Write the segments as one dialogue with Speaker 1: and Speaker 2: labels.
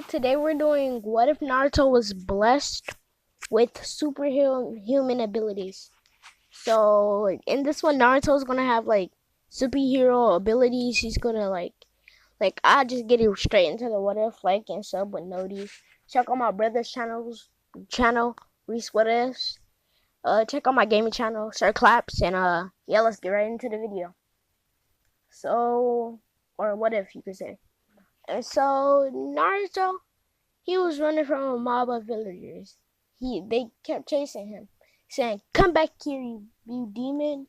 Speaker 1: Today we're doing what if Naruto was blessed with superhuman abilities. So in this one, Naruto's gonna have like superhero abilities. He's gonna like I just get it straight into the what if, like and sub with Nodi. Check out my brother's channel Reese What Ifs. Check out my gaming channel Sir Claps, and yeah, let's get right into the video. So, or what if you could say. And so Naruto, he was running from a mob of villagers. They kept chasing him, saying, "Come back here, you demon!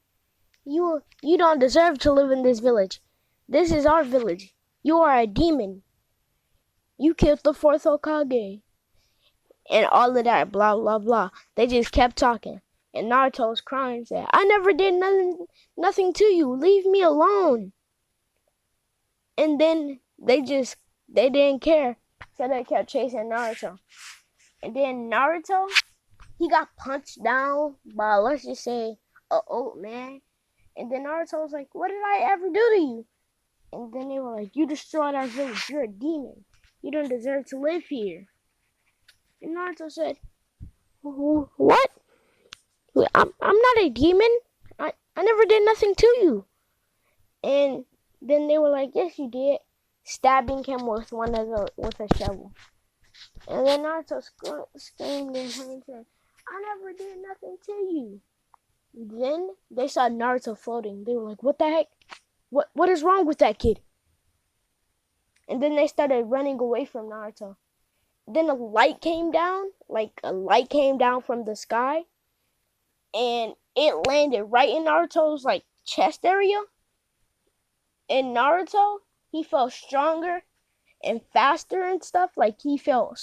Speaker 1: You don't deserve to live in this village. This is our village. You are a demon. You killed the fourth Hokage." And all of that, blah blah blah. They just kept talking. And Naruto was crying, said, "I never did nothing to you. Leave me alone." And then they didn't care, so they kept chasing Naruto. And then Naruto, he got punched down by, let's just say, an old man. And then Naruto was like, "What did I ever do to you?" And then they were like, "You destroyed our village. You're a demon. You don't deserve to live here." And Naruto said, "What? I'm not a demon. I never did nothing to you." And then they were like, "Yes, you did," stabbing him with with a shovel. And then Naruto screamed and said, "I never did nothing to you." Then they saw Naruto floating. They were like, "What the heck? What is wrong with that kid?" And then they started running away from Naruto. Then a light came down, like a light came down from the sky, and it landed right in Naruto's like chest area. And Naruto, he felt stronger and faster and stuff. Like he felt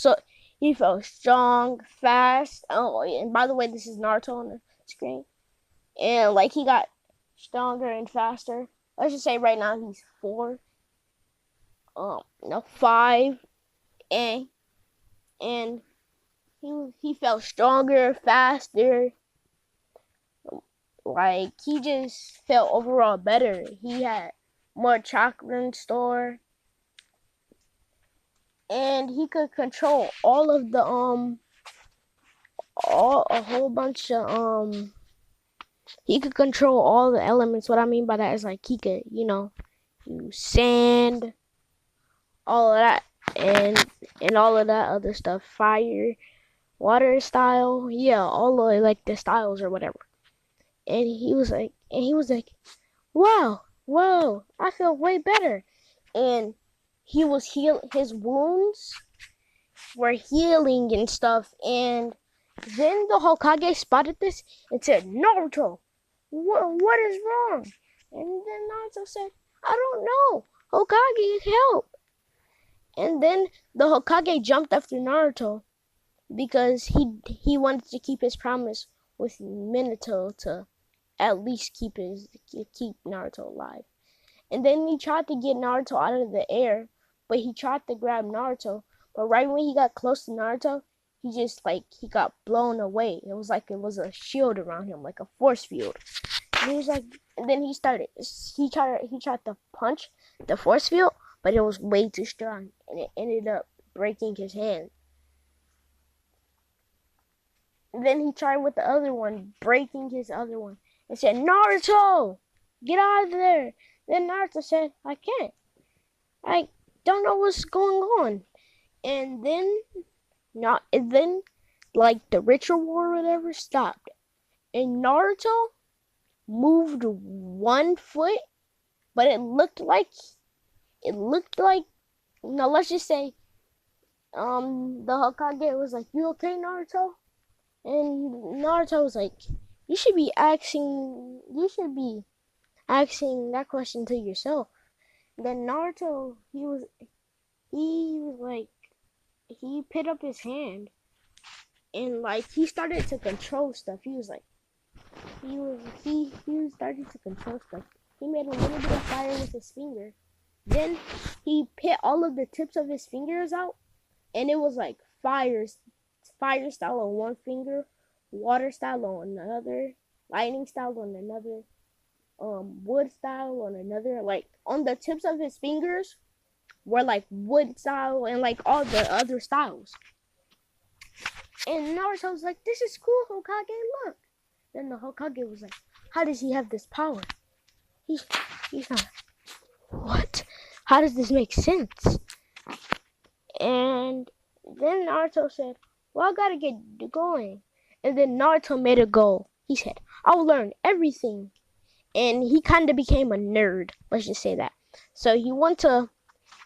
Speaker 1: strong, fast. Oh, and by the way, this is Naruto on the screen. And like he got stronger and faster. Let's just say right now he's 4, no 5, and and he felt stronger, faster. Like he just felt overall better. He had more chakra in store, and he could control all of the all a whole bunch of he could control all the elements. What I mean by that is like he could, use sand, all of that, and all of that other stuff, fire, water style, yeah, all of like the styles or whatever. And he was like, "Wow, whoa, I feel way better." And his wounds were healing and stuff. And then the Hokage spotted this and said, "Naruto, what is wrong?" And then Naruto said, "I don't know. Hokage, help." And then the Hokage jumped after Naruto because he wanted to keep his promise with Minato to at least keep Naruto alive. And then he tried to get Naruto out of the air, but he tried to grab Naruto. But right when he got close to Naruto, he got blown away. It was like it was a shield around him, like a force field. And he was like, and then he tried to punch the force field, but it was way too strong, and it ended up breaking his hand. And then he tried with the other one, breaking his other one, and said, "Naruto, get out of there." Then Naruto said, "I can't. I don't know what's going on." And then like the ritual war or whatever stopped. And Naruto moved one foot, but it looked like no, let's just say the Hokage was like, "You okay, Naruto?" And Naruto was like, you should be asking that question to yourself." Then Naruto, he was like, he put up his hand, and like he started to control stuff. He was like, he started to control stuff. He made a little bit of fire with his finger. Then he put all of the tips of his fingers out, and it was like fire style on one finger, water style on another, lightning style on another, wood style on another. Like on the tips of his fingers were like wood style and like all the other styles. And Naruto was like, "This is cool, Hokage. Look." Then the Hokage was like, "How does he have this power? He's he's not. What? How does this make sense?" And then Naruto said, "Well, I gotta get going." And then Naruto made a goal. He said, "I'll learn everything." And he kind of became a nerd. Let's just say that. So he went to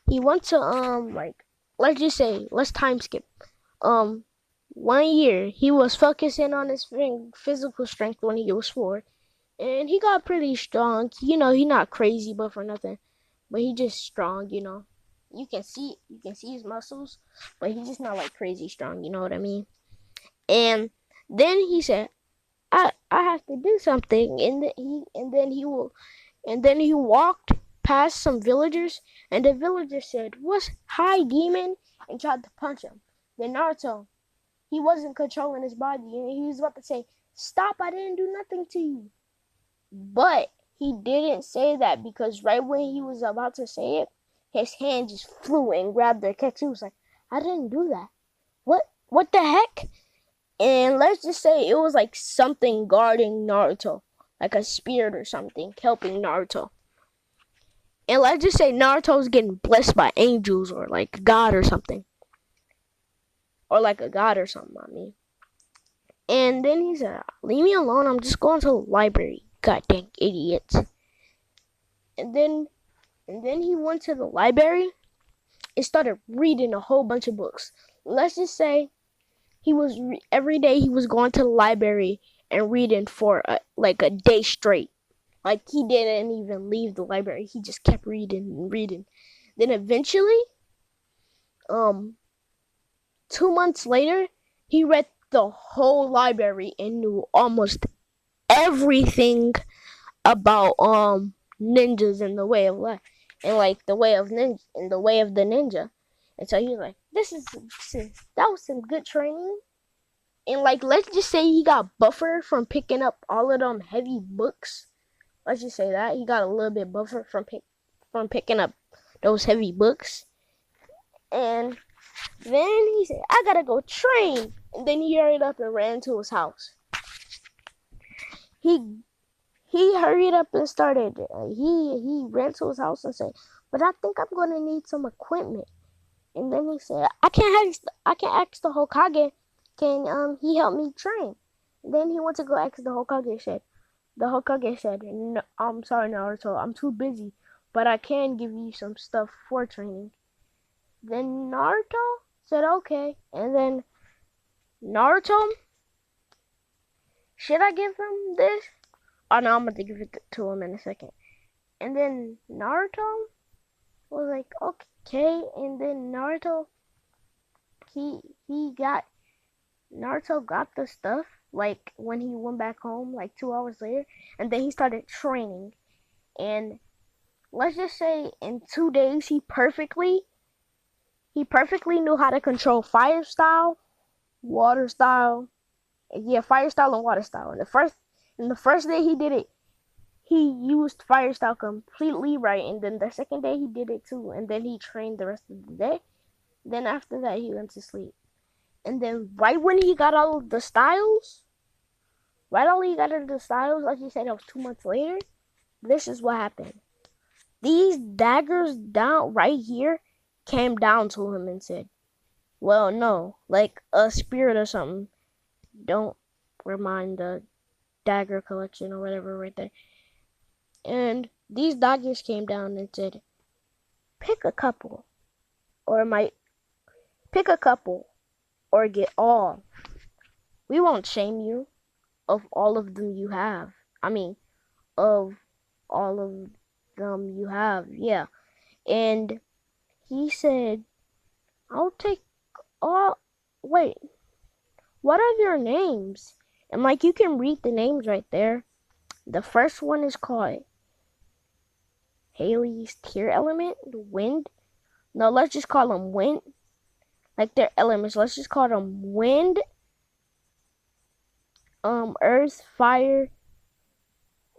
Speaker 1: like, let's just say, let's time skip. 1 year he was focusing on his physical strength when he was 4, and he got pretty strong. You know, he not crazy, but for nothing, but he just strong. You know, you can see his muscles, but he's just not like crazy strong. You know what I mean? And then he said, I have to do something," and then he walked past some villagers, and the villagers said, "What's hi, demon?" and tried to punch him. Then Naruto, he wasn't controlling his body, and he was about to say, "Stop, I didn't do nothing to you." But he didn't say that, because right when he was about to say it, his hand just flew and grabbed their catch. He was like, "I didn't do that. What the heck?" And let's just say it was like something guarding Naruto, like a spirit or something helping Naruto. And let's just say Naruto was getting blessed by angels or like God or something. Or like a god or something, I mean. And then he said, "Leave me alone, I'm just going to the library. God dang idiots." And then he went to the library and started reading a whole bunch of books. Let's just say every day he was going to the library and reading for like a day straight. Like he didn't even leave the library. He just kept reading and reading. Then eventually, 2 months later, he read the whole library and knew almost everything about ninjas and the way of life, and like the way of ninja and the way of the ninja. And so he was like, that was some good training." And like, let's just say he got buffer from picking up all of them heavy books. Let's just say that he got a little bit buffer from picking up those heavy books. And then he said, "I gotta go train." And then he hurried up and ran to his house. He hurried up and started. He ran to his house and said, "But I think I'm gonna need some equipment." And then he said, I can't ask the Hokage. Can he help me train?" And then he went to go ask the Hokage. The Hokage said, "No, I'm sorry, Naruto. I'm too busy, but I can give you some stuff for training." Then Naruto said, "Okay." And then Naruto, should I give him this? Oh no, I'm gonna give it to him in a second. And then Naruto was like, "Okay." And then he he got Naruto got the stuff like when he went back home like 2 hours later, and then he started training. And let's just say in 2 days he perfectly knew how to control fire style, water style, fire style and water style. And the first day he did it, he used fire style completely right, and then the second day he did it too, and then he trained the rest of the day. Then after that he went to sleep. And then right when he got all of the styles, like you said, it was 2 months later, this is what happened. These daggers down right here came down to him and said, "Well, no, like a spirit or something. Don't remind the dagger collection or whatever right there." And these daggers came down and said, "Pick a couple, or get all. We won't shame you of all of them you have. I mean, of all of them you have, yeah." And he said, "I'll take all. Wait, what are your names?" And like, you can read the names right there. The first one is called Haley's Tier Element, Wind. No, let's just call them Wind. Like their elements, let's just call them Wind, Earth, Fire,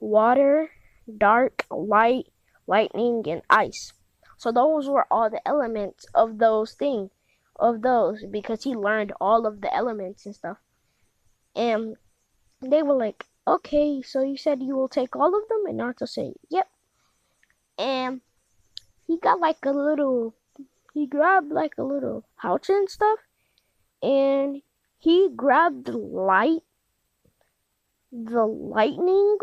Speaker 1: Water, Dark, Light, Lightning, and Ice. So those were all the elements of those because he learned all of the elements and stuff. And they were like, okay, so you said you will take all of them? And Naruto said, yep. And he got like he grabbed like a little pouch and stuff. And he grabbed the lightning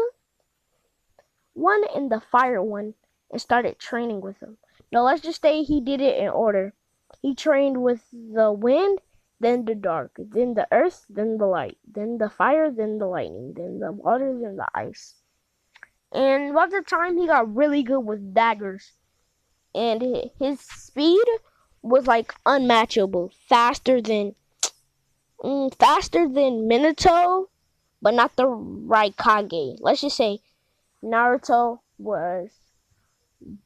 Speaker 1: one and the fire one and started training with them. Now let's just say he did it in order. He trained with the wind, then the dark, then the earth, then the light, then the fire, then the lightning, then the water, then the ice. And by the time he got really good with daggers, and his speed was like unmatchable, faster than Minato, but not the Raikage. Let's just say Naruto was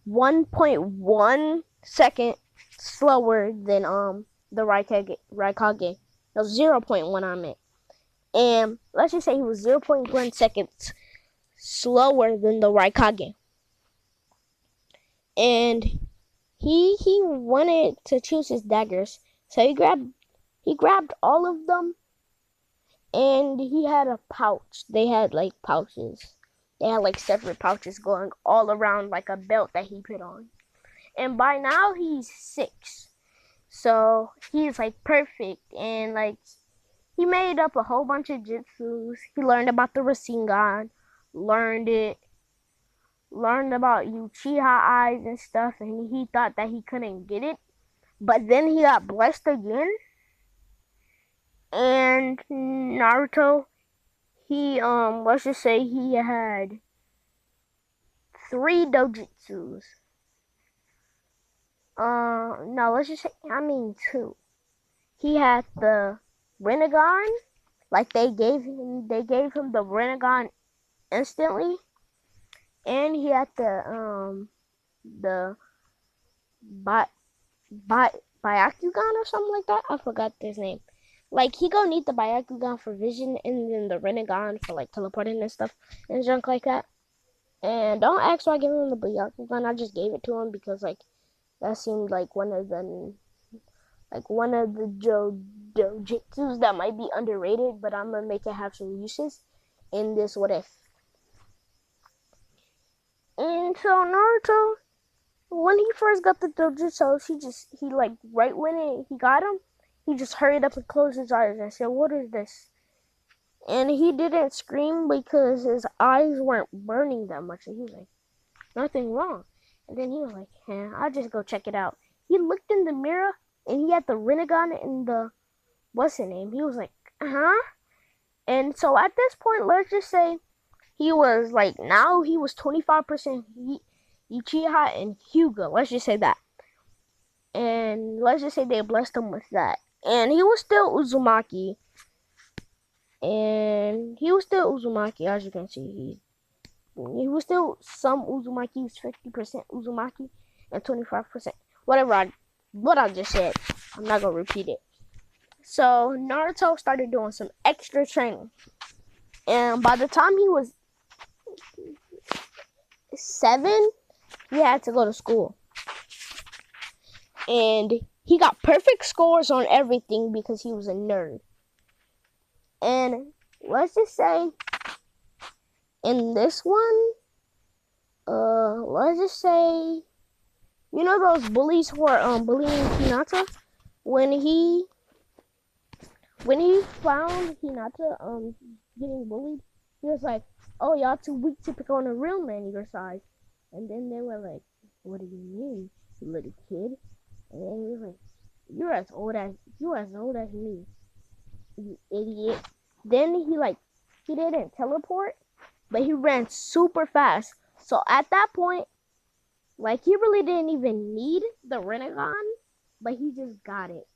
Speaker 1: 1.1 second slower than the Raikage. No, 0.1 I meant. And let's just say he was 0.1 seconds slower than the Raikage. And he wanted to choose his daggers, so he grabbed all of them, and he had a pouch. They had like pouches. They had like separate pouches going all around like a belt that he put on. And by now he's 6. So he's like perfect, and like he made up a whole bunch of jutsus. He learned about the Rasengan, learned about Uchiha eyes and stuff, and he thought that he couldn't get it. But then he got blessed again. And Naruto, he let's just say he had 3 dojutsus. No, let's just say 2. He had the Rinnegan, like they gave him the Rinnegan instantly, and he had the Byakugan or something like that. I forgot his name. Like he gonna need the Byakugan for vision, and then the Rinnegan for like teleporting and stuff and junk like that. And don't ask why I gave him the Byakugan. I just gave it to him because like that seemed like one of the dojutsus that might be underrated, but I'm gonna make it have some uses in this what if. And so Naruto, when he first got the dojutsu, he like right when he got him, he just hurried up and closed his eyes and said, "What is this?" And he didn't scream because his eyes weren't burning that much. And he was like, "Nothing wrong." And then he was like, I'll just go check it out. He looked in the mirror and he had the Rinnegan and the what's his name? He was like, And so at this point, let's just say he was like, now he was 25% Uchiha and Hyuga. Let's just say that. And let's just say they blessed him with that. And he was still Uzumaki. As you can see. He was still some Uzumaki. He was 50% Uzumaki and 25%. What I just said. I'm not going to repeat it. So Naruto started doing some extra training. And by the time he was 7, he had to go to school. And he got perfect scores on everything because he was a nerd. And let's just say in this one, let's just say, you know those bullies who are bullying Hinata? When he found Hinata getting bullied, he was like, "Oh, y'all too weak to pick on a real man your size." And then they were like, "What do you mean, you little kid?" And then he was like, "You're as old as me, you idiot." Then he didn't teleport, but he ran super fast. So at that point, like he really didn't even need the Rinnegan, but he just got it.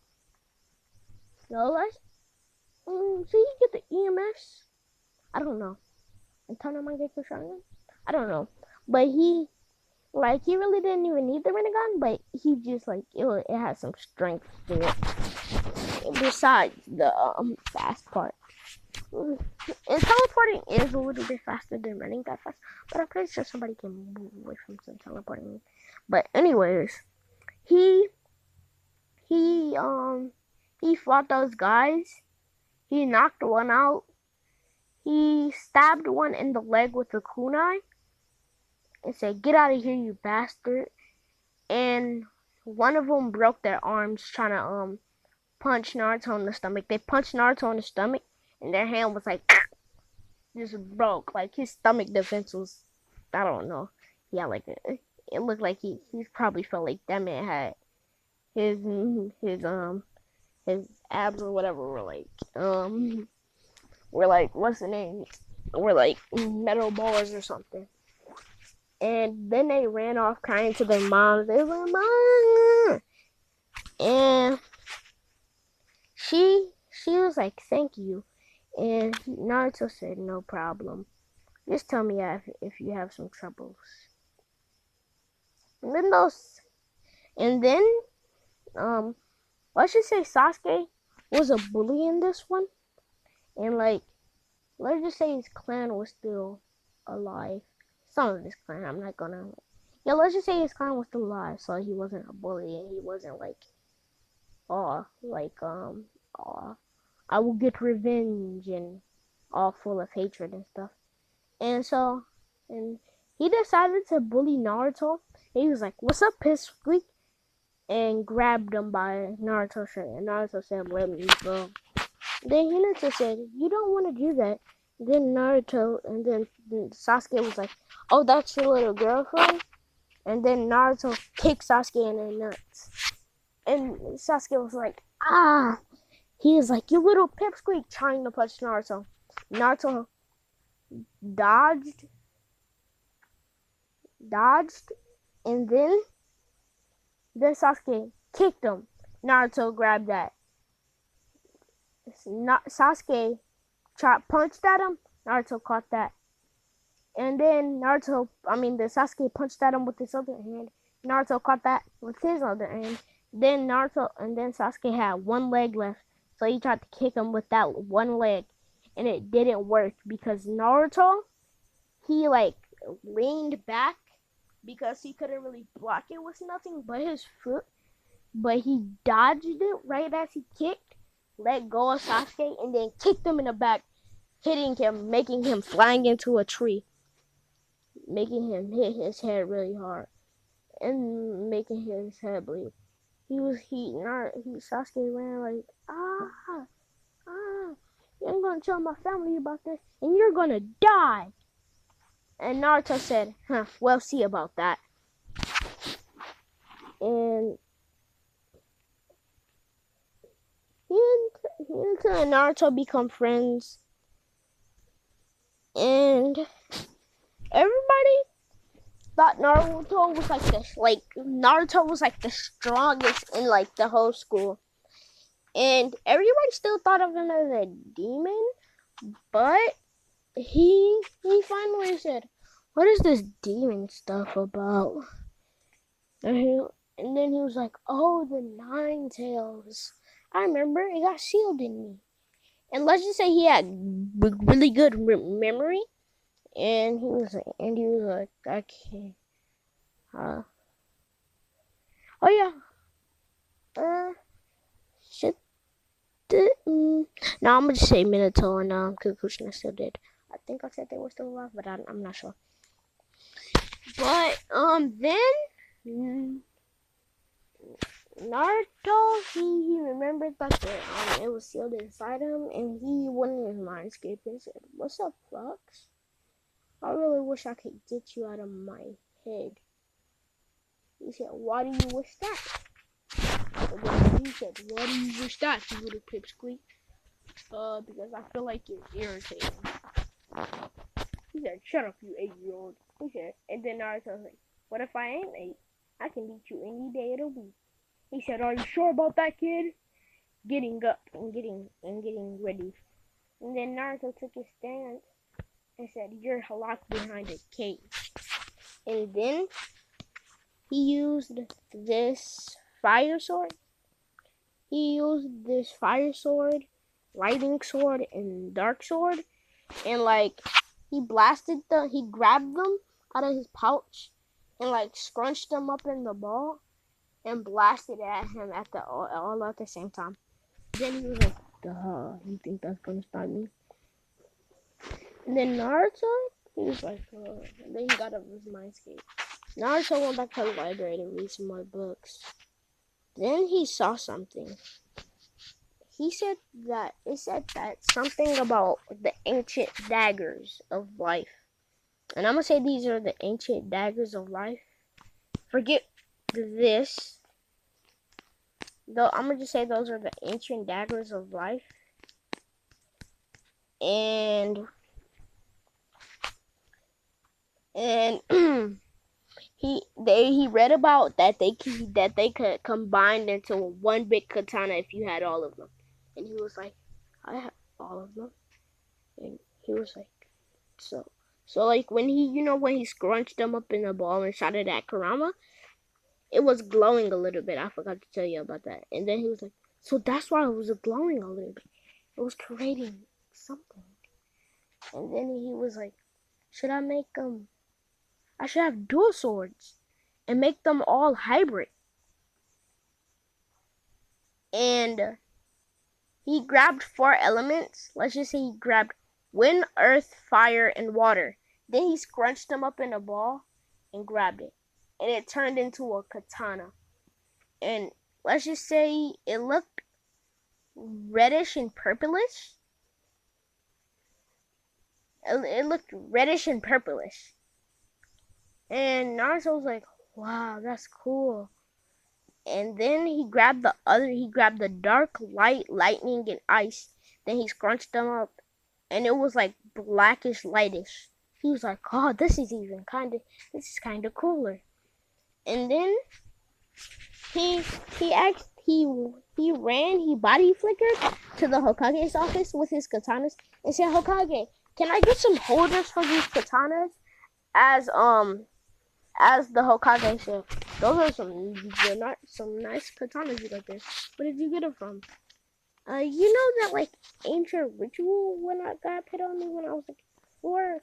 Speaker 1: So let's so you get the EMS. I don't know. And Tanamangekyo Sharingan? I don't know. But he really didn't even need the Rinnegan, but he just it had some strength to it. Besides the fast part. And teleporting is a little bit faster than running that fast, but I'm pretty sure somebody can move away from some teleporting. But anyways, he he um he fought those guys. He knocked one out. He stabbed one in the leg with a kunai and said, "Get out of here, you bastard!" And one of them broke their arms trying to punch Naruto in the stomach. They punched Naruto in the stomach, and their hand was like just broke. Like his stomach defense was, I don't know. Yeah, like it looked like he probably felt like that man had his his abs or whatever were like what's the name? Were like metal bars or something. And then they ran off crying to their moms. They were like, "Mom!" And she was like, "Thank you." And Naruto said, "No problem. Just tell me if you have some troubles." And then um let's just say Sasuke was a bully in this one, and like let's just say his clan was still alive. Some of his clan, I'm not gonna. Yeah, let's just say his clan was still alive, so he wasn't a bully and he wasn't like, oh, like oh, I will get revenge and all full of hatred and stuff. And so, and he decided to bully Naruto. And he was like, "What's up, Pipsqueak?" And grabbed him by Naruto's shirt. And Naruto said, "Let me go." Then Hinata said, "You don't want to do that." Then Naruto, and then Sasuke was like, "Oh, that's your little girlfriend?" And then Naruto kicked Sasuke in the nuts. And Sasuke was like, "Ah!" He was like, "You little pipsqueak," trying to punch Naruto. Naruto dodged, and then Sasuke kicked him. Naruto grabbed that. Sasuke punched at him. Naruto caught that. And then the Sasuke punched at him with his other hand. Naruto caught that with his other hand. Then Sasuke had one leg left. So he tried to kick him with that one leg. And it didn't work because Naruto, he like leaned back because he couldn't really block it with nothing but his foot. But he dodged it right as he kicked, let go of Sasuke, and then kicked him in the back, hitting him, making him flying into a tree, making him hit his head really hard, and making his head bleed. Sasuke ran like, ah, I'm gonna tell my family about this, and you're gonna die. And Naruto said, we'll see about that. And he and Naruto become friends. And everybody thought Naruto was like the strongest in like the whole school. And everyone still thought of him as a demon, but he finally said, "What is this demon stuff about?" And then he was like, "Oh, the Nine Tails. I remember, it got sealed in me." And let's just say he had really good memory. And he was like, "Okay, oh yeah, shit." No, I'm gonna just say Minato and Kikuchina still dead. I think I said they were still alive, but I'm not sure. But then Naruto, he remembered that it was sealed inside him, and he went in his mindscape and said, "What's up, Fox? I really wish I could get you out of my head." He said, "Why do you wish that?" And then he said, "Why do you wish that, you little pipsqueak?" Because I feel like you're irritating." He said, "Shut up, you 8-year-old." He said, and then Naruto was like, "What if I ain't 8? I can beat you any day of the week." He said, "Are you sure about that, kid?" Getting up and getting ready. And then Naruto took his stance and said, "You're locked behind a cage." And then he used this fire sword. Lightning sword, and dark sword, and like he grabbed them out of his pouch, and like scrunched him up in the ball and blasted at him at the all at the same time. Then he was like, "Duh, you think that's gonna stop me?" And then Naruto, he was like, and then he got up his mind skate. Naruto went back to the library to read some more books. Then he saw something. It said that something about the ancient daggers of life. And I'm gonna say these are the ancient daggers of life. Forget this. Though I'm gonna just say those are the ancient daggers of life. And he read about that they could combine into one big katana if you had all of them. And he was like, I have all of them. And he was like, so like when he scrunched them up in a ball and shot it at Kurama, it was glowing a little bit. I forgot to tell you about that. And then he was like, so that's why it was glowing a little bit. It was creating something. And then he was like, should I make I should have dual swords and make them all hybrid. And he grabbed 4 elements. Let's just say he grabbed wind, earth, fire, and water. Then he scrunched them up in a ball and grabbed it. And it turned into a katana. And let's just say it looked reddish and purplish. It looked reddish and purplish. And Naruto was like, wow, that's cool. And then he grabbed the dark light, lightning, and ice. Then he scrunched them up, and it was like blackish, lightish. He was like, oh, this is kind of cooler. And then he body flickered to the Hokage's office with his katanas and said, Hokage, can I get some holders for these katanas? As the Hokage said, those are some nice katanas you got there. Where did you get them from? You know that like ancient ritual when I got put on me when I was like four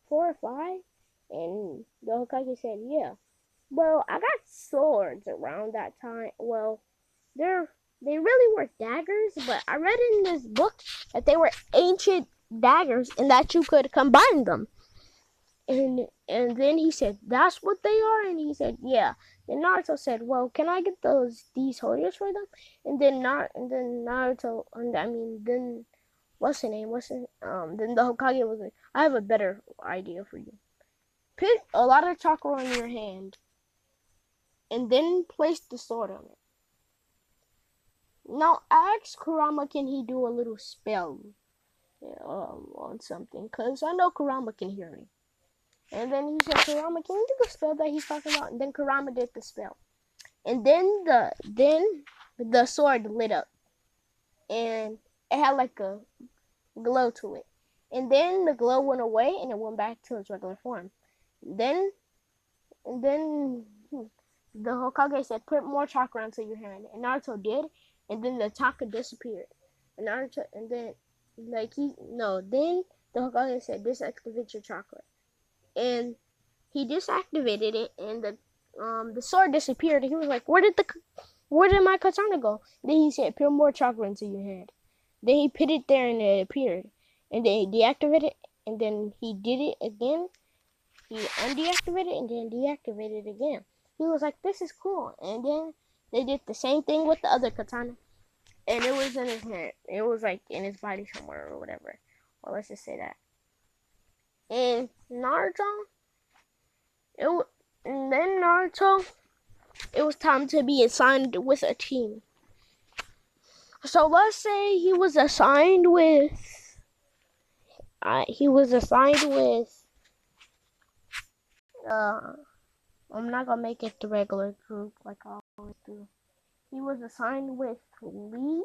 Speaker 1: or five? And the Hokage said, yeah. Well, I got swords around that time. Well, they really were daggers, but I read in this book that they were ancient daggers and that you could combine them. And then he said, that's what they are? And he said, yeah. Then Naruto said, well, can I get these holders for them? And then Naruto, then what's the name? Then the Hokage was like, I have a better idea for you. Put a lot of chakra on your hand, and then place the sword on it. Now ask Kurama, can he do a little spell on something? Cause I know Kurama can hear me. And then he said, Kurama, can you do the spell that he's talking about? And then Kurama did the spell. And then the sword lit up. And it had like a glow to it. And then the glow went away and it went back to its regular form. Then the Hokage said, put more chakra onto your hand. And Naruto did. And then the chakra disappeared. And then the Hokage said, disactivate your chakra. And he disactivated it, and the sword disappeared. He was like, where did my katana go? Then he said, put more chakra into your hand. Then he put it there and it appeared. And then he deactivated it, and then he did it again. He undeactivated it and then deactivated it again. He was like, this is cool. And then they did the same thing with the other katana. And it was in his hand. It was like in his body somewhere or whatever. Well, let's just say that. And Naruto, it was time to be assigned with a team. So let's say he was assigned with I'm not gonna make it the regular group like I always do. He was assigned with Lee.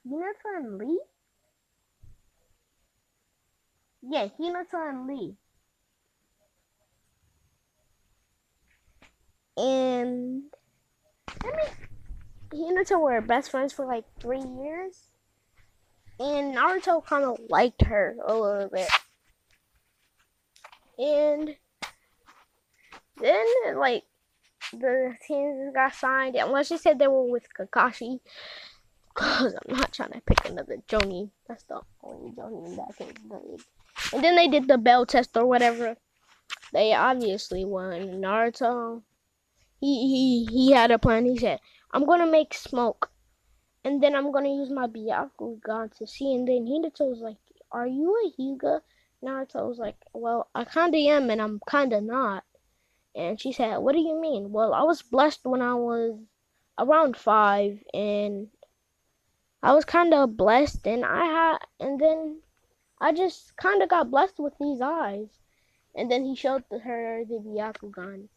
Speaker 1: Hinata and Lee? Yeah, Hinata and Lee. And Hinata were best friends for like 3 years. And Naruto kind of liked her a little bit. And then, like, the teams got signed. And once she said they were with Kakashi, because I'm not trying to pick another Jonin. That's the only Jonin that can do it. And then they did the bell test or whatever. They obviously won. Naruto, he had a plan. He said, I'm going to make smoke. And then I'm going to use my Byakugan to see. And then Hinata was like, are you a Hyuga? Naruto was like, well, I kind of am and I'm kind of not. And she said, what do you mean? Well, I was blessed when I was around 5. And I was kind of blessed. And then I just kind of got blessed with these eyes. And then he showed her the Byakugan.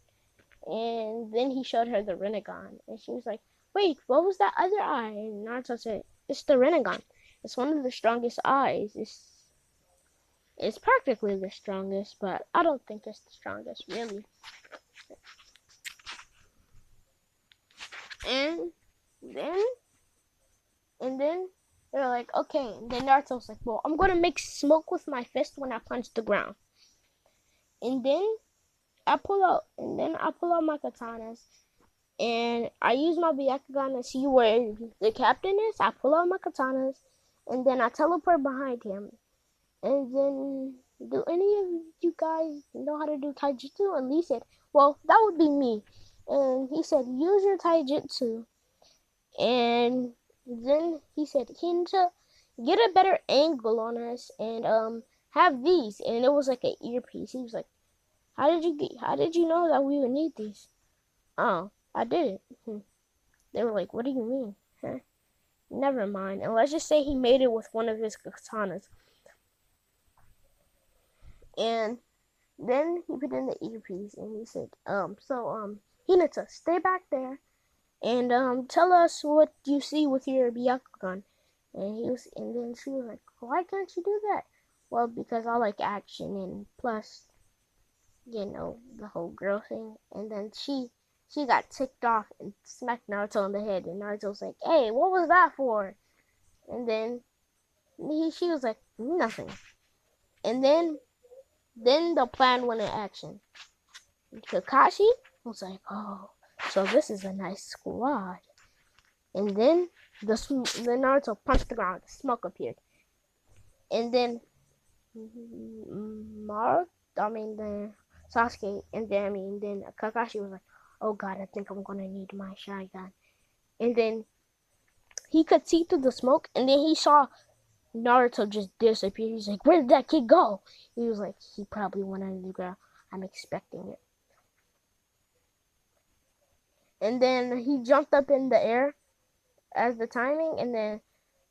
Speaker 1: And then he showed her the Rinnegan. And she was like, wait, what was that other eye? And Naruto said, it's the Rinnegan. It's one of the strongest eyes. It's practically the strongest, but I don't think it's the strongest, really. And then, and then they're like, okay. And then Naruto's like, well, I'm going to make smoke with my fist when I punch the ground. And then I pull out my katanas. And I use my Byakugan to see where the captain is. I pull out my katanas, and then I teleport behind him. And then, do any of you guys know how to do taijutsu? And Lee said, well, that would be me. And he said, use your taijutsu. And then he said, Hinta, get a better angle on us and have these. And it was like an earpiece. He was like, how did you know that we would need these? Oh, I did it. They were like, what do you mean? Huh? Never mind. And let's just say he made it with one of his katanas. And then he put in the earpiece and he said, Hinata, stay back there and tell us what you see with your Byakugan. And then she was like, why can't you do that? Well, because I like action and plus, the whole girl thing. And then she got ticked off and smacked Naruto on the head. And Naruto's like, hey, what was that for? And then she was like, nothing. And then the plan went in action. Kakashi was like, oh, so this is a nice squad. And then the Naruto punched the ground. Smoke appeared. And then Sasuke, and then Kakashi was like, oh god, I think I'm gonna need my Sharingan. And then he could see through the smoke, and then he saw Naruto just disappear. He's like, where did that kid go? He was like, he probably went under the ground. I'm expecting it. And then he jumped up in the air as the timing, and then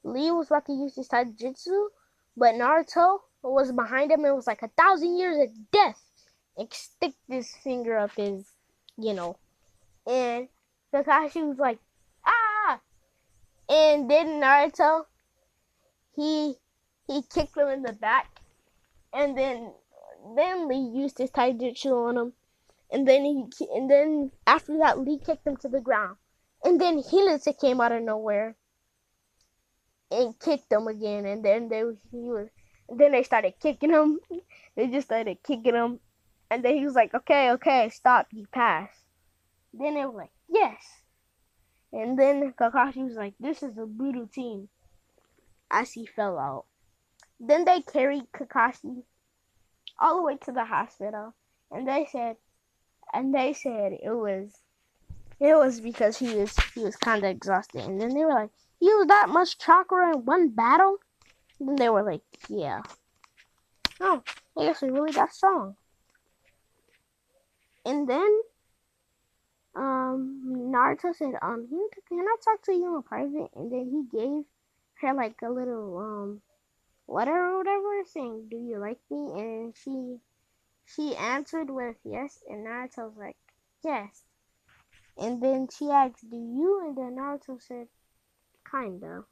Speaker 1: Lee was about to use his taijutsu, but Naruto was behind him and was like 1,000 years of death. And stick this finger up his, And Kakashi was like, ah! And then Naruto, he kicked him in the back. And then Lee used his taijutsu on him. And then after that, Lee kicked him to the ground. And then Hinata came out of nowhere and kicked him again. And then they started kicking him. They just started kicking him. And then he was like, okay, stop, you pass. Then they were like, yes. And then Kakashi was like, this is a brutal team. As he fell out. Then they carried Kakashi all the way to the hospital. And they said it was because he was kind of exhausted. And then they were like, he used that much chakra in one battle? And then they were like, yeah. Oh, I guess we really got strong. And then Naruto said, can I talk to you in private? And then he gave her like a little letter or whatever saying, do you like me? And she answered with yes, and Naruto was like, yes. And then she asked, do you? And then Naruto said, kind of.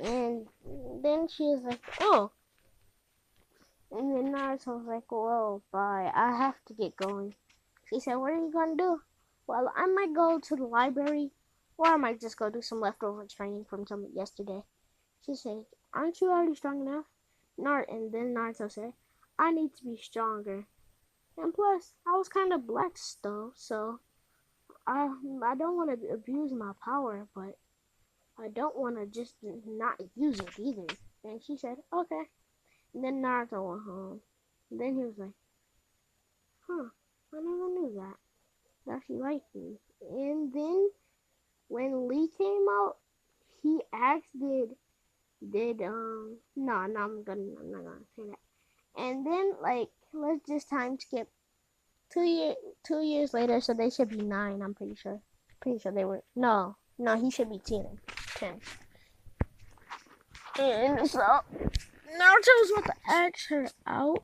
Speaker 1: And then she was like, oh. And then Naruto was like, well, bye. I have to get going. She said, what are you going to do? Well, I might go to the library, or I might just go do some leftover training from yesterday. She said, aren't you already strong enough? And then Naruto said, I need to be stronger. And plus, I was kind of blessed though, so I don't want to abuse my power, but I don't want to just not use it either. And she said, okay. And then Naruto went home. And then he was like, huh, I never knew that she liked me. And then when Lee came out, he asked, I'm not gonna say that. And then like, let's just time skip 2 years later, so they should be 9. I'm pretty sure. Pretty sure they were. No, he should be 10. 10. And so Naruto was about to ask her out.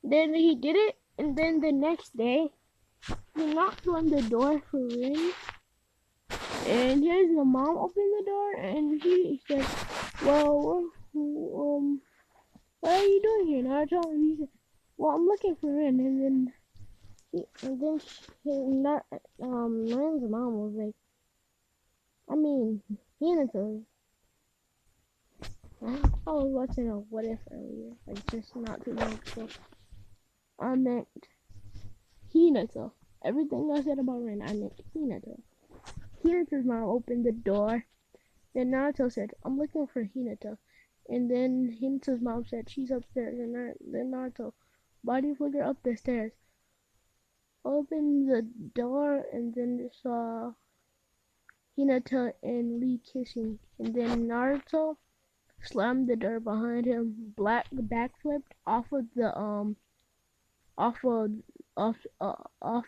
Speaker 1: Then he did it, and then the next day he knocked on the door for Rin. And here's the mom opened the door, and he said, "Well, what are you doing here, Naruto?" And he said, "Well, I'm looking for Rin." And then Rin's mom was like, I mean, Hinata's. I was watching a What If earlier, like just not too long ago. I meant Hinata. Everything I said about Rin, I meant Hinata. Hinata's mom opened the door. Then Naruto said, I'm looking for Hinata. And then Hinata's mom said, she's upstairs. And then Naruto, body flicker up the stairs. Opened the door and then saw Hinata and Lee kissing. And then Naruto slammed the door behind him, backflipped off of the off of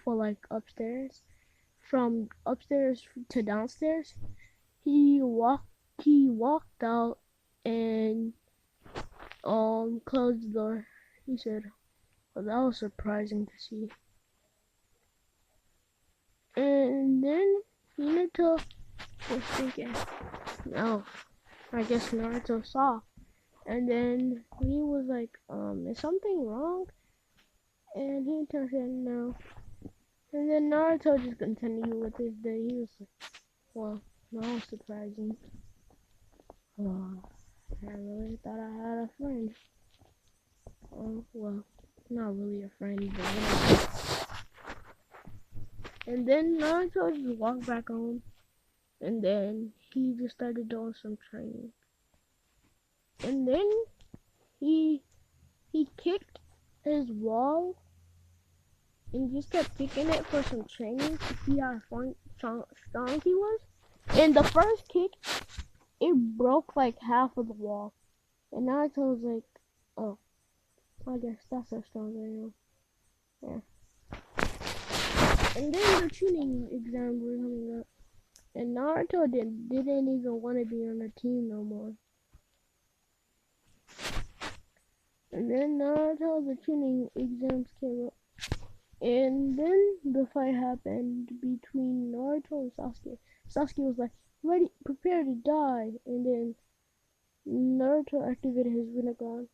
Speaker 1: like upstairs, from upstairs to downstairs. He walked out and closed the door. He said, well, that was surprising to see. And then Hinata was thinking, no, I guess Naruto saw. And then he was like, is something wrong? And Hinata said no. And then Naruto just continued with his day. He was like, well, that was surprising. I really thought I had a friend. Well, not really a friend, but and then Naruto just walked back home. And then he just started doing some training. And then he kicked his wall and just kept kicking it for some training to see how strong he was. And the first kick, it broke like half of the wall. And Naruto was like, oh, I guess that's how strong I am. Yeah. And then the tuning exams were coming up. And Naruto didn't even want to be on the team no more. And then Naruto, the tuning exams came up. And then the fight happened between Naruto and Sasuke. Sasuke was like, ready, prepare to die. And then Naruto activated his Rinnegan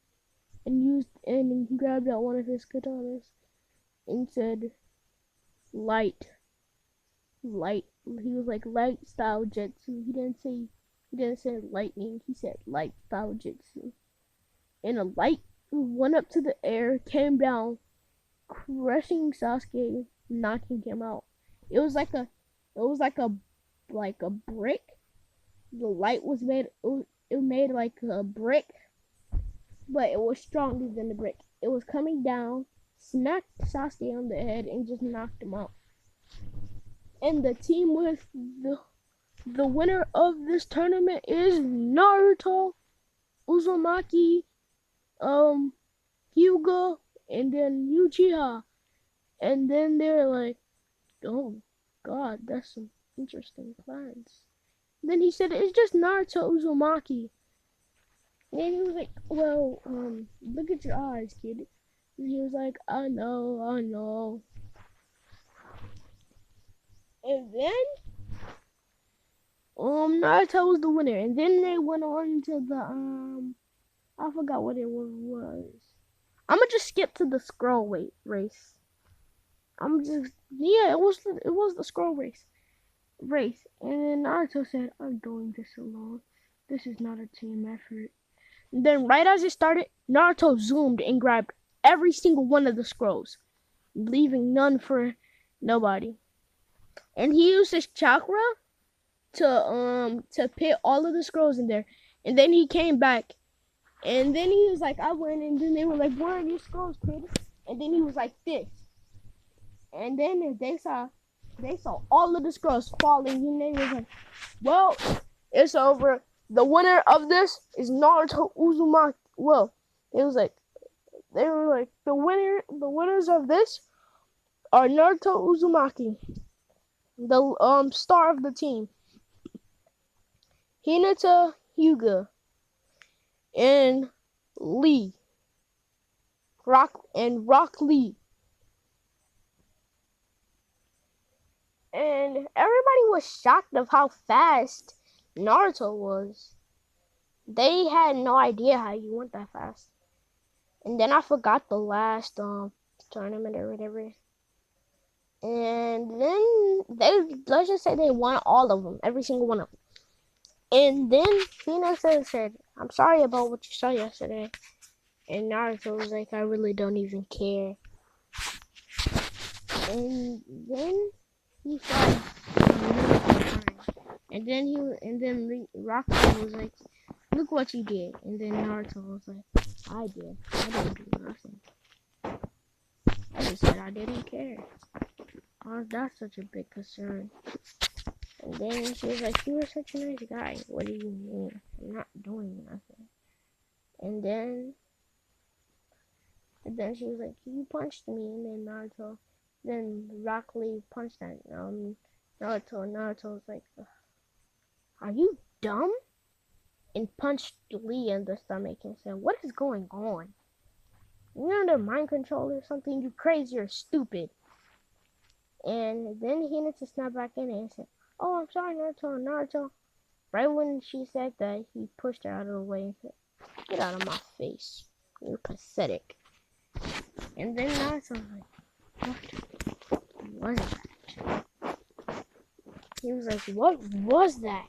Speaker 1: and he grabbed out one of his katanas and said, light. He was like, light style jutsu. He didn't say lightning. He said light style jutsu. And a light went up to the air, came down, crushing Sasuke, knocking him out. It was like a brick. The light was it made like a brick, but it was stronger than the brick. It was coming down, smacked Sasuke on the head, and just knocked him out. And the team with the winner of this tournament is Naruto, Uzumaki, Hyuga, and then Uchiha. And then they're like, oh god, that's some interesting plans. And then he said, it's just Naruto Uzumaki. And he was like, well, look at your eyes, kid. And he was like, I know. And then, Naruto was the winner. And then they went on to the, I forgot what it was. I'm gonna just skip to the scroll race. It was the scroll race. And then Naruto said, I'm doing this alone. This is not a team effort. And then right as it started, Naruto zoomed and grabbed every single one of the scrolls, leaving none for nobody. And he used his chakra to put all of the scrolls in there. And then he came back, and then he was like, I went, and then they were like, where are your scrolls, kid? And then he was like this. And then they saw all of the scrolls falling, and they was like, well, it's over. The winner of this is Naruto Uzumaki. Well, they were like the winners of this are Naruto Uzumaki, the star of the team, Hinata Hyuga, and Lee, Rock Lee. And everybody was shocked of how fast Naruto was. They had no idea how he went that fast. And then I forgot the last tournament or whatever. And then let's just say they won all of them, every single one of them. And then Hinata said, I'm sorry about what you saw yesterday. And Naruto was like, I really don't even care. And then he started and then Rock Lee was like, look what you did. And then Naruto was like, I didn't do nothing. I just said I didn't care. Oh, that's such a big concern. And then she was like, you were such a nice guy. What do you mean? I'm not doing nothing. And then she was like, you punched me. And then Rock Lee punched at Naruto. And Naruto was like, are you dumb? And punched Lee in the stomach and said, what is going on? You're under mind control or something? You crazy or stupid? And then Hinata snapped back in and said, oh, I'm sorry, Naruto. Right when she said that, he pushed her out of the way and said, get out of my face. You're pathetic. And then Naruto was like, what was that? He was like, what was that?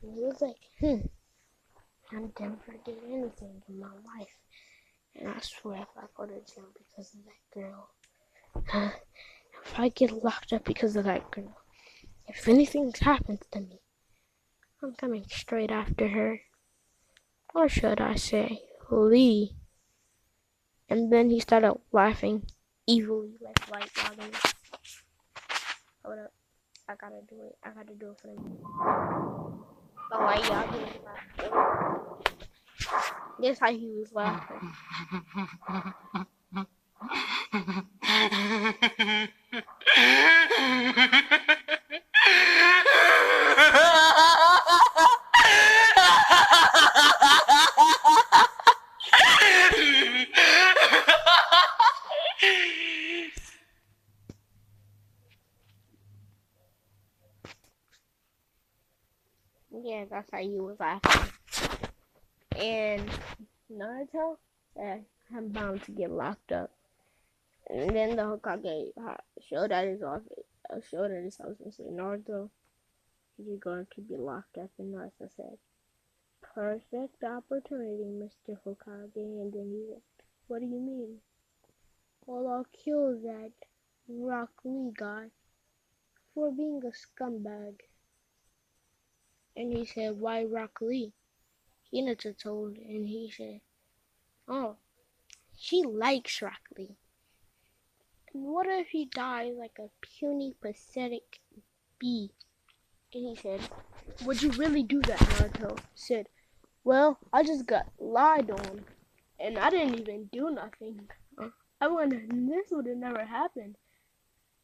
Speaker 1: And he was like, I never did anything in my life. And I swear if I go to jail because of that girl, if I get locked up because of that girl, if anything happens to me, I'm coming straight after her. Or should I say, Lee. And then he started laughing evilly, like White Robin. Hold up. I gotta do it for them. The White Robin was laughing. That's how he was laughing. Yeah, that's how he was laughing. And Naruto said, I'm bound to get locked up. And then the Hokage showed at his office, showed at his house and said, Naruto, you're going to be locked up. And Naruto said, perfect opportunity, Mr. Hokage. And then he said, what do you mean? Well, I'll kill that Rock Lee guy for being a scumbag. And he said, why Rock Lee? Hinata told, and he said, oh, she likes Rock Lee. And what if he dies like a puny, pathetic bee? And he said, would you really do that, Naruto? Said, well, I just got lied on, and I didn't even do nothing. I wonder, this would have never happened.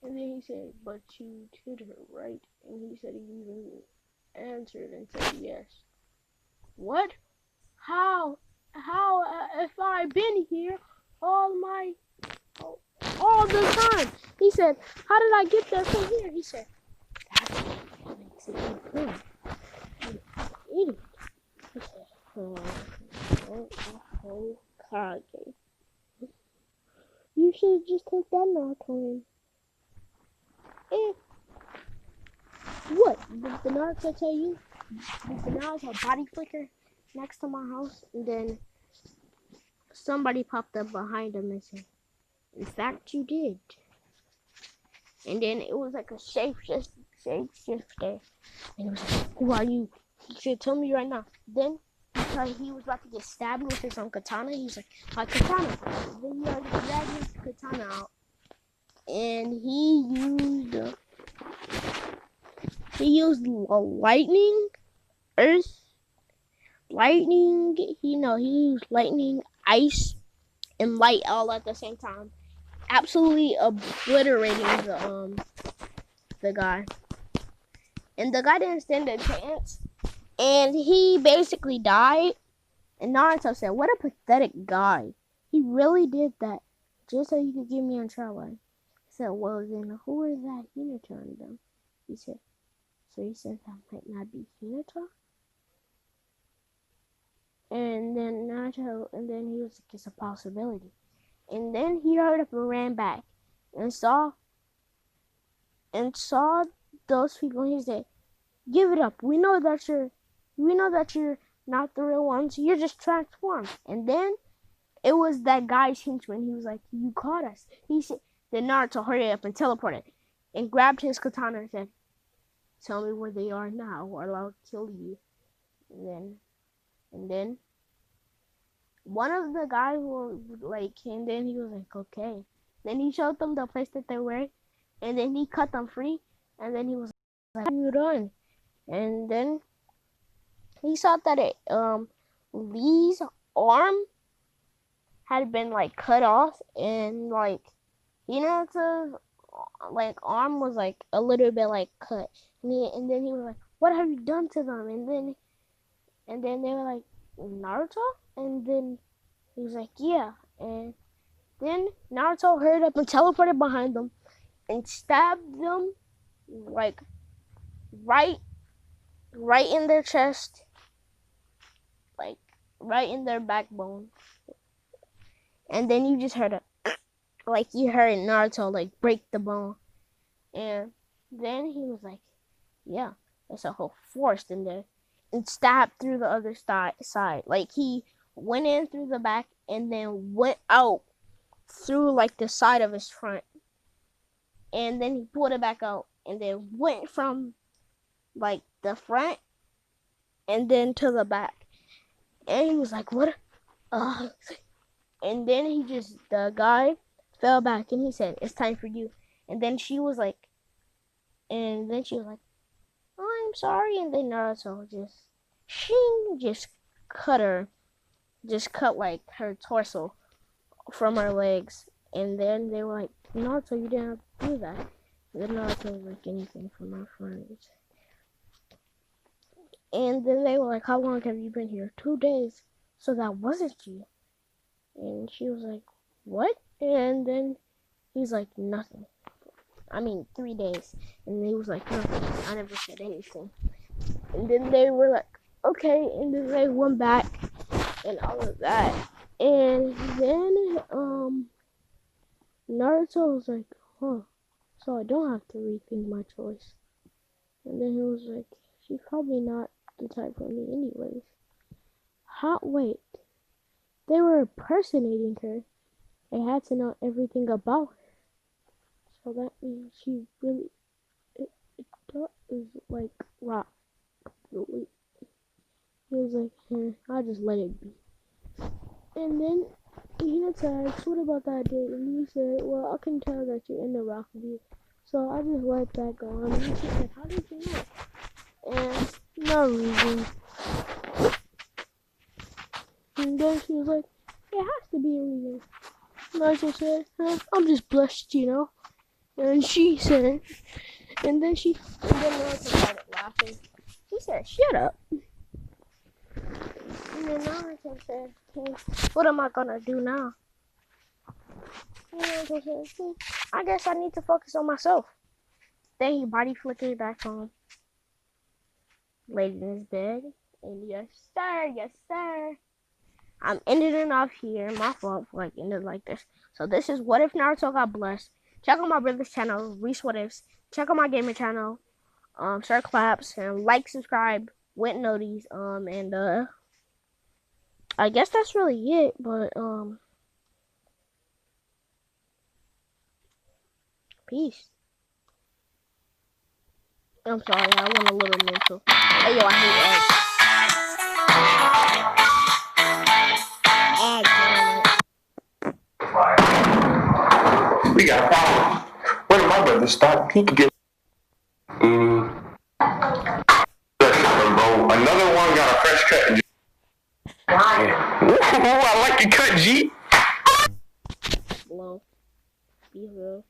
Speaker 1: And then he said, but you did her, right? And he said he even answered and said yes. What? How if I've been here all the time? He said, how did I get there from here? He said, that's what makes it good. You idiot. He said, Hokage. You should have just took that Naruto in. Eh. What? Did the Naruto tell you? Did the Naruto body flicker next to my house, and then somebody popped up behind him and said, "In fact, you did." And then it was like a shapeshifter, and it was like, "Who are you?" He said, "Tell me right now." Then because he was about to get stabbed with his own katana, he was like, "My katana." Then he already grabbed his katana out, and he used lightning, earth, lightning. He used lightning, ice, and light all at the same time, absolutely obliterating the guy. And the guy didn't stand a chance, and he basically died. And Naruto said, "What a pathetic guy. He really did that just so he could get me in trouble." He said, "Well, then who is that Hinata on them?" He said, "So he said that might not be Hinata?" And then Naruto, and then he was like, "It's a possibility." And then he hurried up and ran back and saw those people. And he said, "Give it up. We know that you're not the real ones. You're just transformed." And then it was that guy's henchman. He was like, "You caught us." He said, then Naruto hurried up and teleported and grabbed his katana and said, "Tell me where they are now, or I'll kill you." And then one of the guys was like, and then he was like, "Okay." Then he showed them the place that they were, and then he cut them free. And then he was like, "What are you doing?" And then he saw that Lee's arm had been like cut off, and like Hinata's like arm was like a little bit like cut. And then he was like, "What have you done to them?" And then they were like, "Naruto?" And then he was like, "Yeah." And then Naruto hurried up and teleported behind them and stabbed them like right in their chest, like right in their backbone. And then you just heard you heard Naruto like break the bone. And then he was like, "Yeah, there's a whole forest in there," and stabbed through the other side. Like he went in through the back and then went out through like the side of his front. And then he pulled it back out and then went from like the front and then to the back. And he was like, "What?" And then the guy fell back and he said, "It's time for you." And then she was like, "Oh, I'm sorry." And then Naruto just cut like her torso from her legs. And then they were like, "Naruto, you didn't have to do that." And then Naruto was like, "Anything for my friends." And then they were like, "How long have you been here?" "2 days." "So that wasn't you." And she was like, "What?" And then he's like, "Nothing. 3 days." And he was like, "Nothing. I never said anything." And then they were like, "Okay." And then they went back and all of that. And then Naruto was like, "Huh, so I don't have to rethink my choice." And then he was like, "She's probably not the type for me anyways." Wait, they were impersonating her. They had to know everything about her. So that means she really is like rock. He was like, I'll just let it be. And then Hinata asked, "What about that date?" And he said, "Well, I can tell that you're in the rock view. So I just let that go." And then she said, "How did you know?" And no reason. And then she was like, "It has to be a reason." And I just said, "I'm just blessed, you know." And she said, and then Naruto started laughing. She said, "Shut up." And then Naruto said, "What am I gonna do now?" And Naruto said, "I guess I need to focus on myself." Then he body flickered back home, laid in his bed, and yes sir. I'm ending it off here. My fault for ended like this. So this is What If Naruto Got Blessed. Check out my brother's channel, Reese What Ifs. Check out my gamer channel, Sir Claps, and like, subscribe, with noties, and I guess that's really it, but peace. I'm sorry, I went a little mental. Hey yo, I hate
Speaker 2: We got a problem. One of my brothers thought he could get bro. Another one got a fresh cut. Ooh, I like your cut, G.
Speaker 1: Blow. Be real.